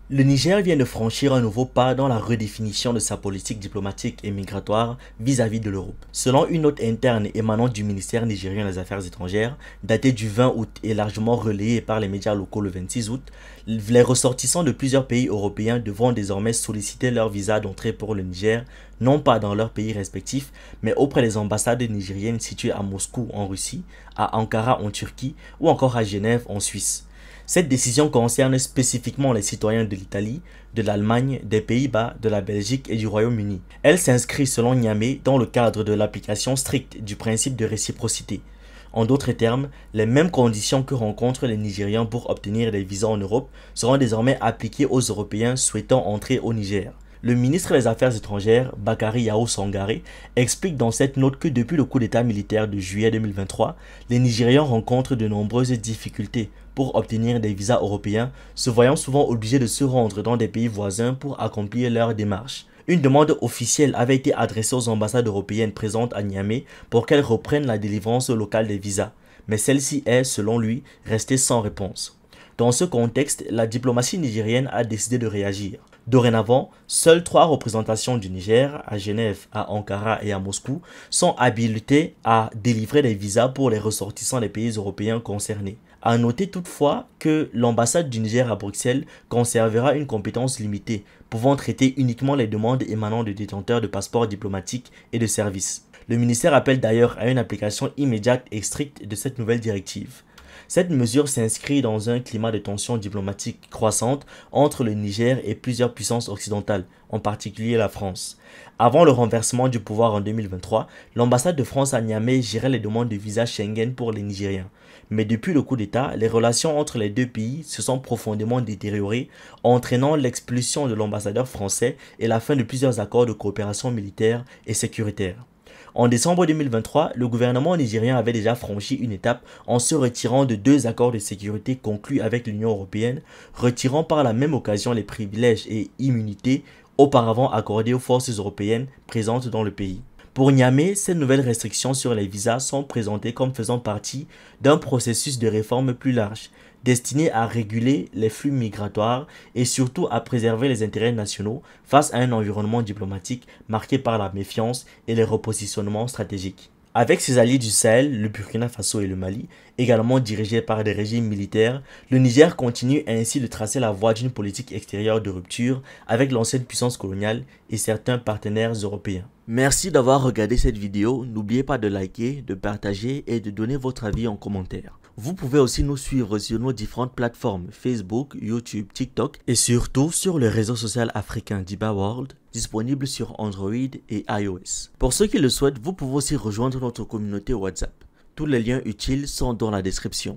Le Niger vient de franchir un nouveau pas dans la redéfinition de sa politique diplomatique et migratoire vis-à-vis de l'Europe. Selon une note interne émanant du ministère nigérien des Affaires étrangères, datée du 20 août et largement relayée par les médias locaux le 26 août, les ressortissants de plusieurs pays européens devront désormais solliciter leur visa d'entrée pour le Niger, non pas dans leur pays respectif, mais auprès des ambassades nigériennes situées à Moscou en Russie, à Ankara en Turquie ou encore à Genève en Suisse. Cette décision concerne spécifiquement les citoyens de l'Italie, de l'Allemagne, des Pays-Bas, de la Belgique et du Royaume-Uni. Elle s'inscrit selon Niamey dans le cadre de l'application stricte du principe de réciprocité. En d'autres termes, les mêmes conditions que rencontrent les Nigérians pour obtenir des visas en Europe seront désormais appliquées aux Européens souhaitant entrer au Niger. Le ministre des Affaires étrangères, Bakary Yao Sangaré, explique dans cette note que depuis le coup d'état militaire de juillet 2023, les Nigérians rencontrent de nombreuses difficultés pour obtenir des visas européens, se voyant souvent obligés de se rendre dans des pays voisins pour accomplir leurs démarches. Une demande officielle avait été adressée aux ambassades européennes présentes à Niamey pour qu'elles reprennent la délivrance locale des visas, mais celle-ci est, selon lui, restée sans réponse. Dans ce contexte, la diplomatie nigérienne a décidé de réagir. Dorénavant, seules 3 représentations du Niger, à Genève, à Ankara et à Moscou, sont habilitées à délivrer des visas pour les ressortissants des pays européens concernés. À noter toutefois que l'ambassade du Niger à Bruxelles conservera une compétence limitée, pouvant traiter uniquement les demandes émanant de détenteurs de passeports diplomatiques et de services. Le ministère appelle d'ailleurs à une application immédiate et stricte de cette nouvelle directive. Cette mesure s'inscrit dans un climat de tension diplomatique croissante entre le Niger et plusieurs puissances occidentales, en particulier la France. Avant le renversement du pouvoir en 2023, l'ambassade de France à Niamey gérait les demandes de visa Schengen pour les Nigériens. Mais depuis le coup d'État, les relations entre les deux pays se sont profondément détériorées, entraînant l'expulsion de l'ambassadeur français et la fin de plusieurs accords de coopération militaire et sécuritaire. En décembre 2023, le gouvernement nigérien avait déjà franchi une étape en se retirant de 2 accords de sécurité conclus avec l'Union européenne, retirant par la même occasion les privilèges et immunités auparavant accordés aux forces européennes présentes dans le pays. Pour Niamey, ces nouvelles restrictions sur les visas sont présentées comme faisant partie d'un processus de réforme plus large, destiné à réguler les flux migratoires et surtout à préserver les intérêts nationaux face à un environnement diplomatique marqué par la méfiance et les repositionnements stratégiques. Avec ses alliés du Sahel, le Burkina Faso et le Mali, également dirigés par des régimes militaires, le Niger continue ainsi de tracer la voie d'une politique extérieure de rupture avec l'ancienne puissance coloniale et certains partenaires européens. Merci d'avoir regardé cette vidéo, n'oubliez pas de liker, de partager et de donner votre avis en commentaire. Vous pouvez aussi nous suivre sur nos différentes plateformes Facebook, YouTube, TikTok et surtout sur le réseau social africain d'Iba World, disponible sur Android et iOS. Pour ceux qui le souhaitent, vous pouvez aussi rejoindre notre communauté WhatsApp. Tous les liens utiles sont dans la description.